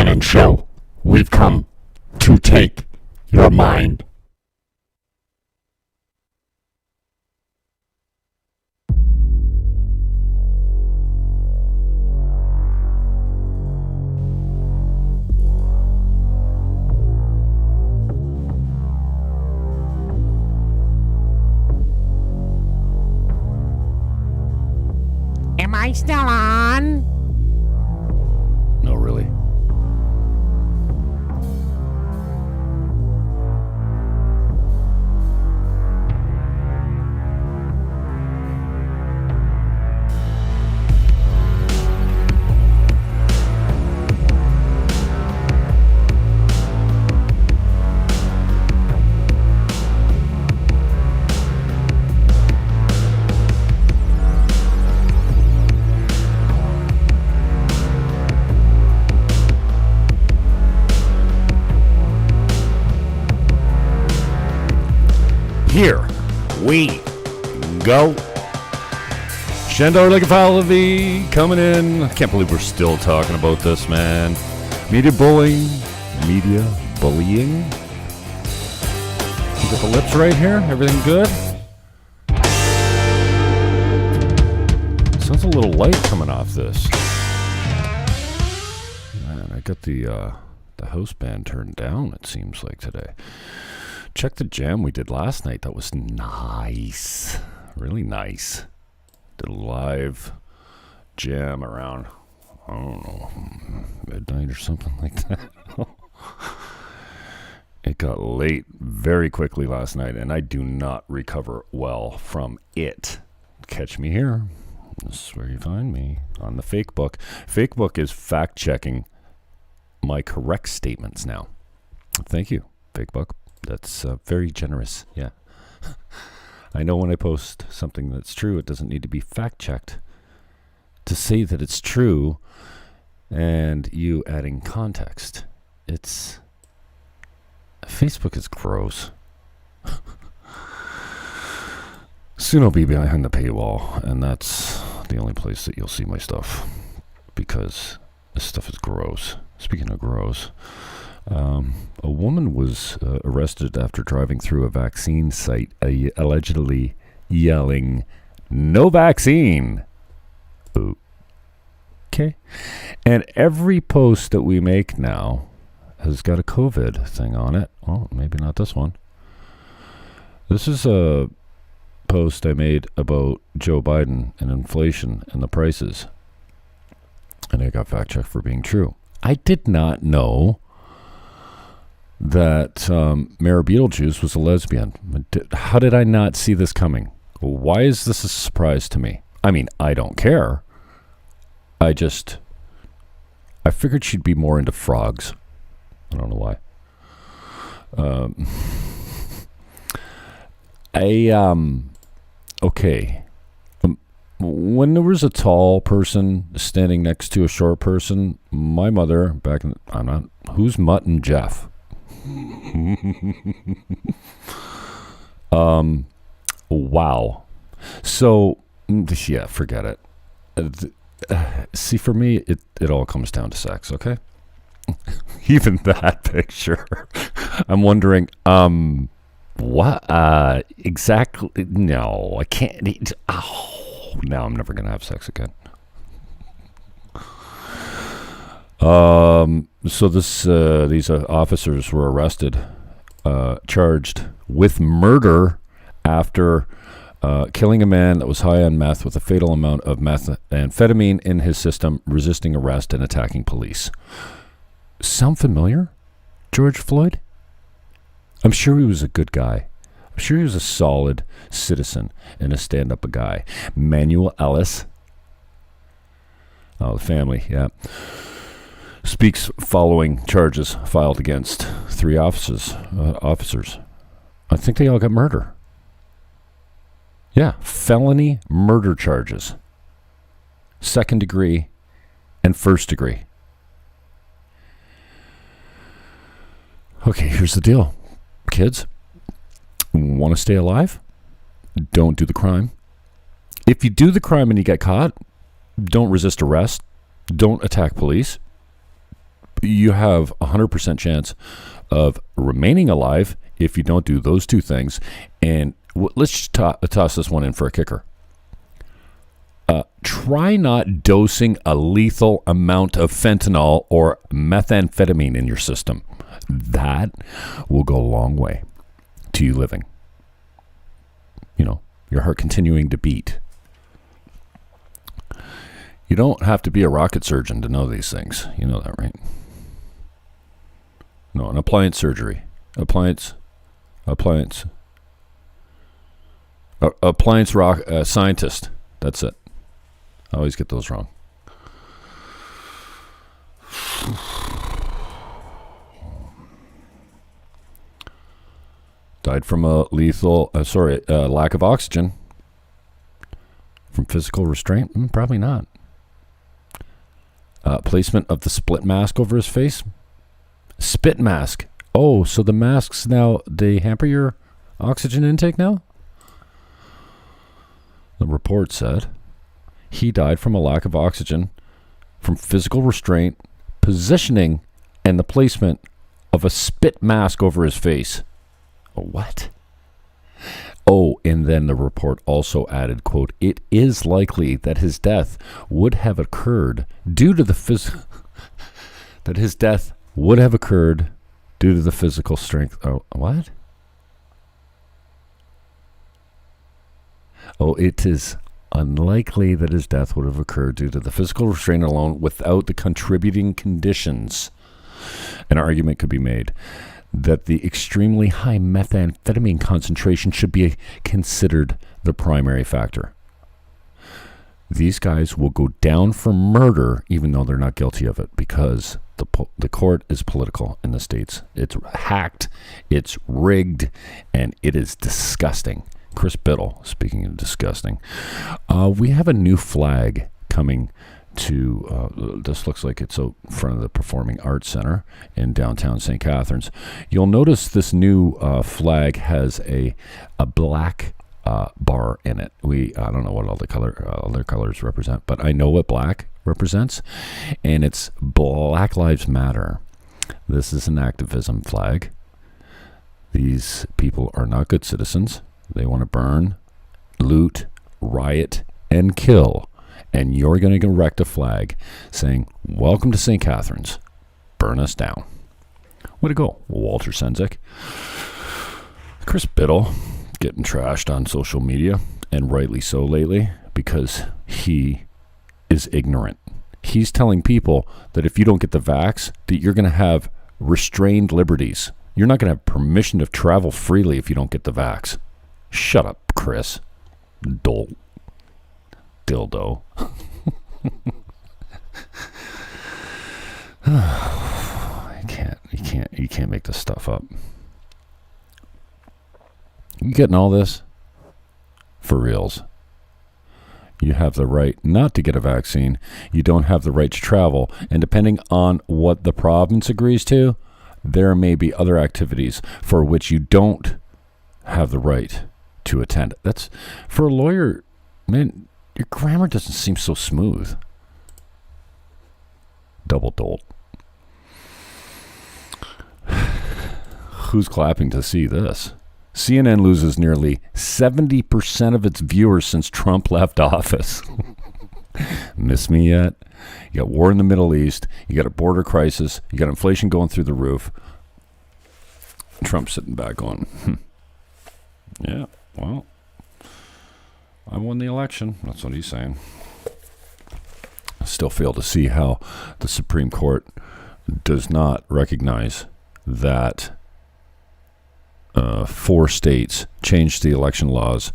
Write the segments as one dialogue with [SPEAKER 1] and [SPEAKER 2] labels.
[SPEAKER 1] Fannon Show. We've come to take your mind.
[SPEAKER 2] Am I still on?
[SPEAKER 3] No, really. Here we go. Shandar Legafalavi coming in. I can't believe we're still talking about this, man. Media bullying. You got the lips right here? Everything good? Sounds a little light coming off this. Man, I got the house band turned down, it seems like, today. Check the jam we did last night. That was nice. Really nice. Did a live jam around, I don't know, midnight or something like that. It got late very quickly last night, and I do not recover well from it. Catch me here. This is where you find me, on the fake book. Fake book is fact-checking my correct statements now. Thank you, fake book. That's very generous, yeah. I know when I post something that's true, it doesn't need to be fact-checked. To say that it's true and you adding context, it's... Facebook is gross. Soon I'll be behind the paywall, and that's the only place that you'll see my stuff, because this stuff is gross. Speaking of gross... a woman was arrested after driving through a vaccine site, allegedly yelling, "No vaccine!" Okay. And every post that we make now has got a COVID thing on it. Oh, maybe not this one. This is a post I made about Joe Biden and inflation and the prices. And I got fact-checked for being true. I did not know that Mayor Beetlejuice was a lesbian. How did I not see this coming? Why is this a surprise to me? I mean, I don't care. I figured she'd be more into frogs. I don't know why. Okay. When there was a tall person standing next to a short person, my mother, who's Mutt and Jeff? Wow. So, yeah, forget it. See, for me, it all comes down to sex, okay? Even that picture. I'm wondering, what? Exactly. No, I can't. Now I'm never going to have sex again. So these officers were arrested, charged with murder after killing a man that was high on meth with a fatal amount of methamphetamine in his system, resisting arrest and attacking police. Sound familiar? George Floyd? I'm sure he was a good guy. I'm sure he was a solid citizen and a stand-up guy. Manuel Ellis. Oh, the family, yeah. Speaks following charges filed against 3 officers. I think they all got murder. Yeah, felony murder charges. 2nd degree and 1st degree. Okay, here's the deal. Kids, want to stay alive? Don't do the crime. If you do the crime and you get caught, don't resist arrest. Don't attack police. you have a 100% chance of remaining alive if you don't do those two things. And let's just toss this one in for a kicker. Try not dosing a lethal amount of fentanyl or methamphetamine in your system. That will go a long way to you living. You know, your heart continuing to beat. You don't have to be a rocket surgeon to know these things. You know that, right? No, an appliance surgery. Appliance scientist. That's it. I always get those wrong. Died from a lack of oxygen. From physical restraint? Probably not. Placement of the split mask over his face? Spit mask. Oh, so the masks now, they hamper your oxygen intake now? The report said he died from a lack of oxygen, from physical restraint, positioning, and the placement of a spit mask over his face. What? Oh, and then the report also added, quote, it is likely that his death would have occurred due to the physical strength. Oh, what? Oh, it is unlikely that his death would have occurred due to the physical restraint alone without the contributing conditions. An argument could be made that the extremely high methamphetamine concentration should be considered the primary factor. These guys will go down for murder even though they're not guilty of it because the court is political in the States. It's hacked, it's rigged, and it is disgusting. Chris Biddle, speaking of disgusting, we have a new flag coming to, this looks like it's out in front of the Performing Arts Center in downtown St. Catharines. You'll notice this new flag has a black bar in it. I don't know what all the other colors represent, but I know what black represents, and it's Black Lives Matter. This is an activism flag. These people are not good citizens. They want to burn, loot, riot, and kill. And you're going to erect a flag saying, welcome to St. Catharines. Burn us down. Way to go, Walter Senzik. Chris Biddle getting trashed on social media, and rightly so lately, because he is ignorant. He's telling people that if you don't get the vax, that you're going to have restrained liberties. You're not going to have permission to travel freely if you don't get the vax. Shut up, Chris. Dolt. Dildo. You can't make this stuff up. You getting all this? For reals. You have the right not to get a vaccine. You don't have the right to travel. And depending on what the province agrees to, there may be other activities for which you don't have the right to attend. That's, for a lawyer, man, your grammar doesn't seem so smooth. Double dolt. Who's clapping to see this? CNN loses nearly 70% of its viewers since Trump left office. Miss me yet? You got war in the Middle East. You got a border crisis. You got inflation going through the roof. Trump sitting back going, yeah, well, I won the election. That's what he's saying. I still fail to see how the Supreme Court does not recognize that 4 states changed the election laws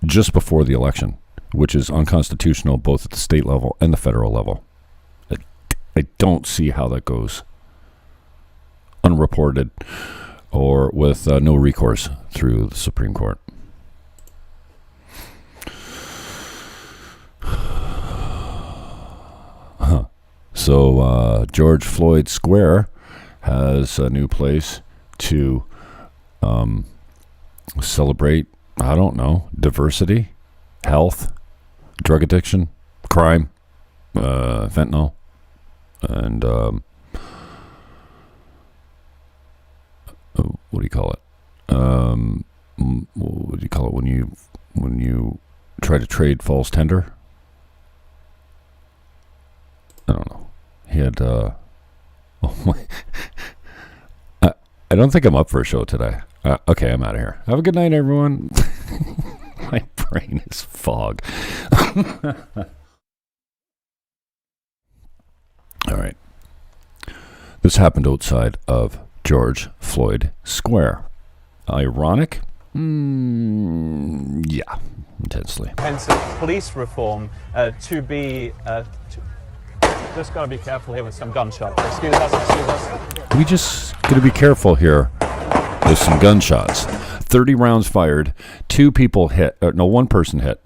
[SPEAKER 3] just before the election, which is unconstitutional both at the state level and the federal level. I don't see how that goes unreported or with no recourse through the Supreme Court. So George Floyd Square has a new place to celebrate, I don't know, diversity, health, drug addiction, crime, fentanyl, and what do you call it? What do you call it when you try to trade false tender? I don't know. He had oh my I don't think I'm up for a show today. Okay, I'm out of here. Have a good night, everyone. My brain is fog. All right. This happened outside of George Floyd Square. Ironic? Yeah, intensely.
[SPEAKER 4] Comprehensive police reform to be... just got to be careful here with some gunshots. Excuse us.
[SPEAKER 3] We just got to be careful here with some gunshots. 30 rounds fired. 2 people hit. One person hit.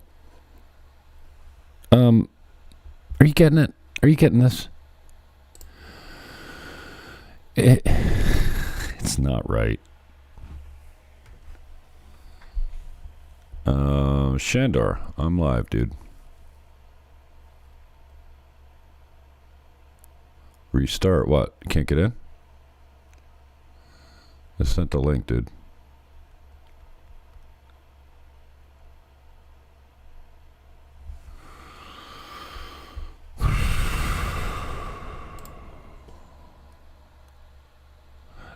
[SPEAKER 3] Are you getting it? Are you getting this? It's not right. Shandor, I'm live, dude. Restart what? You can't get in? I sent the link, dude.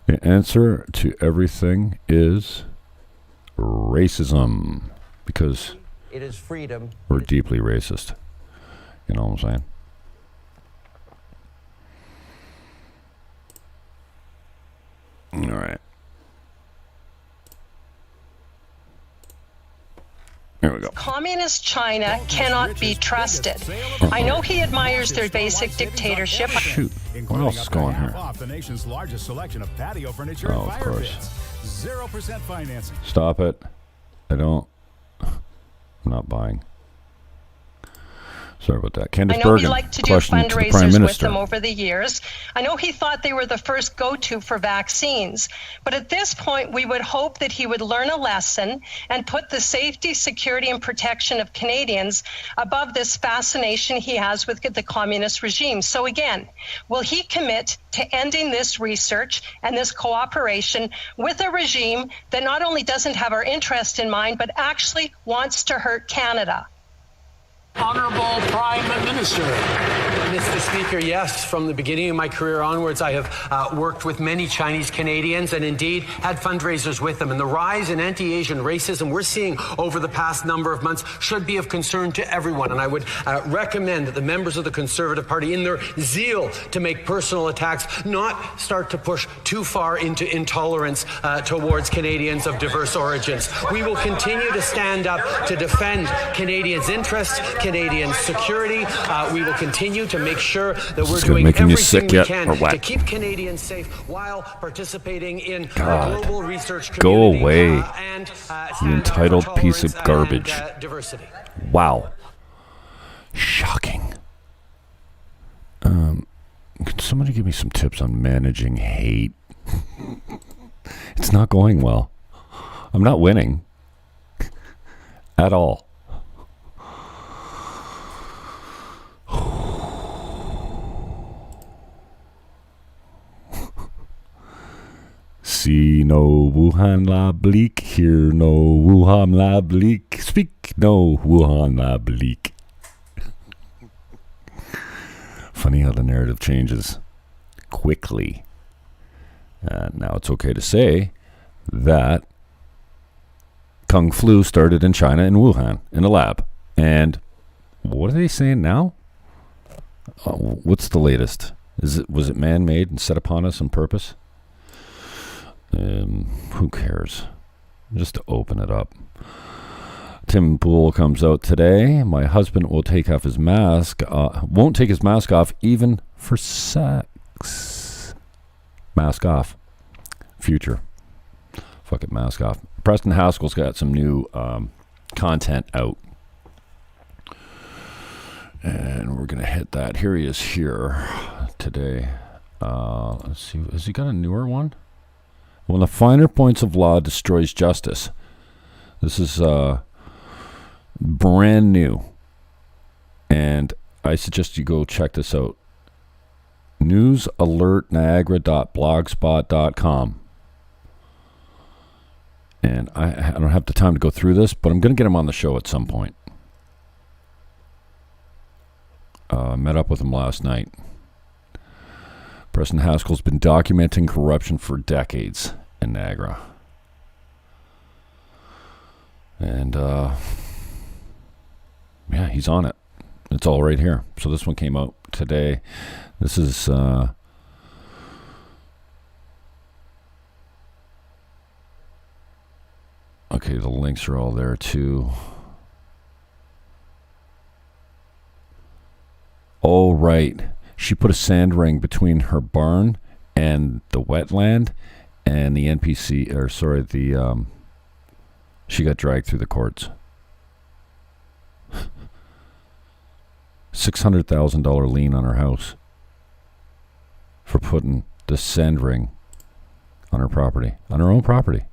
[SPEAKER 3] The answer to everything is racism, because
[SPEAKER 5] it is freedom.
[SPEAKER 3] We're deeply racist. You know what I'm saying? All right. Here we go.
[SPEAKER 6] Communist China cannot be trusted. I know he admires their basic dictatorship.
[SPEAKER 3] Shoot. What else is going here?
[SPEAKER 7] Off the nation's largest selection of patio furniture
[SPEAKER 3] Oh,
[SPEAKER 7] and
[SPEAKER 3] of
[SPEAKER 7] fire
[SPEAKER 3] course.
[SPEAKER 7] pits. 0% financing.
[SPEAKER 3] Stop it. I'm not buying. Sorry about that.
[SPEAKER 6] I
[SPEAKER 3] Candace
[SPEAKER 6] know he
[SPEAKER 3] Bergen,
[SPEAKER 6] liked to do
[SPEAKER 3] question to the Prime
[SPEAKER 6] fundraisers with
[SPEAKER 3] Minister.
[SPEAKER 6] them over the years. I know he thought they were the first go-to for vaccines. But at this point, we would hope that he would learn a lesson and put the safety, security, and protection of Canadians above this fascination he has with the communist regime. So again, will he commit to ending this research and this cooperation with a regime that not only doesn't have our interest in mind, but actually wants to hurt Canada?
[SPEAKER 8] Honorable Prime Minister. Mr. Speaker, yes, from the beginning of my career onwards, I have worked with many Chinese Canadians and indeed had fundraisers with them. And the rise in anti-Asian racism we're seeing over the past number of months should be of concern to everyone. And I would recommend that the members of the Conservative Party, in their zeal to make personal attacks, not start to push too far into intolerance towards Canadians of diverse origins. We will continue to stand up to defend Canadians' interests, Canadian security. We will continue to make sure that we're doing everything we can to keep Canadians safe while participating in the global research community.
[SPEAKER 3] Go away,
[SPEAKER 8] And
[SPEAKER 3] you entitled piece of garbage.
[SPEAKER 8] Diversity.
[SPEAKER 3] Wow. Shocking. Can somebody give me some tips on managing hate? It's not going well. I'm not winning. At all. See no Wuhan la bleak, hear no Wuhan la bleak, speak no Wuhan la bleak. Funny how the narrative changes quickly. Now it's okay to say that Kung Flu started in China, in Wuhan, in a lab. And what are they saying now? What's the latest? Was it man-made and set upon us on purpose? Who cares? Just to open it up. Tim Pool comes out today. My husband will take off his mask. Won't take his mask off even for sex. Mask off. Future. Fuck it, mask off. Preston Haskell's got some new content out. And we're going to hit that. Here he is here today. Let's see. Has he got a newer one? When the finer points of law destroys justice. This is brand new. And I suggest you go check this out. newsalertniagara.blogspot.com. And I don't have the time to go through this, but I'm going to get him on the show at some point. Met up with him last night. Preston Haskell's been documenting corruption for decades in Niagara. And, yeah, he's on it. It's all right here. So this one came out today. This is, okay, the links are all there too. Oh, right. She put a sand ring between her barn and the wetland, and the NPC, or sorry, she got dragged through the courts. $600,000 lien on her house for putting the sand ring on her property, on her own property.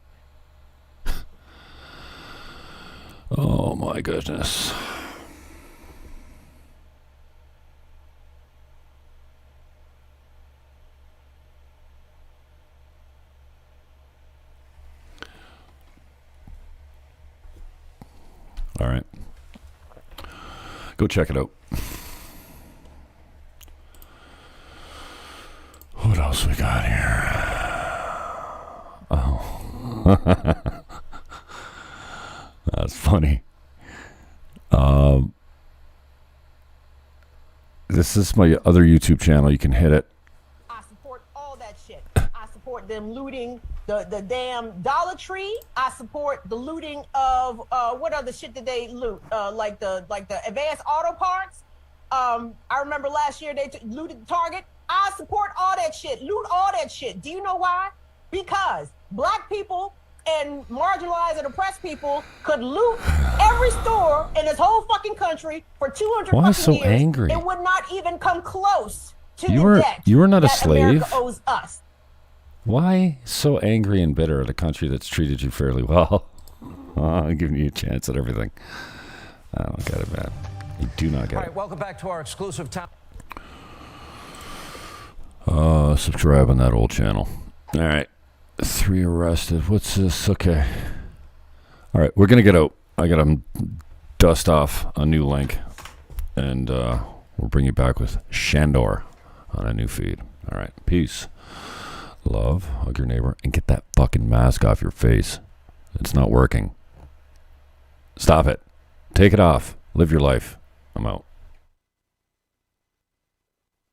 [SPEAKER 3] Oh my goodness. All right. Go check it out. What else we got here? Oh. That's funny. This is my other YouTube channel. You can hit it.
[SPEAKER 5] I support all that shit. I support them looting the damn Dollar Tree. I support the looting of what other shit did they loot? Like the advanced auto parts. I remember last year they looted Target. I support all that shit. Loot all that shit. Do you know why? Because black people and marginalized and oppressed people could loot every store in this whole fucking country for 200
[SPEAKER 3] Why
[SPEAKER 5] fucking
[SPEAKER 3] so
[SPEAKER 5] years.
[SPEAKER 3] angry?
[SPEAKER 5] It would not even come close to
[SPEAKER 3] You
[SPEAKER 5] the
[SPEAKER 3] were-
[SPEAKER 5] debt
[SPEAKER 3] you were not a
[SPEAKER 5] that
[SPEAKER 3] slave?
[SPEAKER 5] America owes us.
[SPEAKER 3] Why so angry and bitter at a country that's treated you fairly well? I'm giving you a chance at everything. I don't get it, man. I do not get
[SPEAKER 9] All
[SPEAKER 3] it.
[SPEAKER 9] right, welcome back to our exclusive town.
[SPEAKER 3] Subscribe on that old channel. All right. 3 arrested. What's this? Okay. All right. We're going to get out. I got to dust off a new link. And we'll bring you back with Shandor on a new feed. All right. Peace. Love. Hug your neighbor. And get that fucking mask off your face. It's not working. Stop it. Take it off. Live your life. I'm out.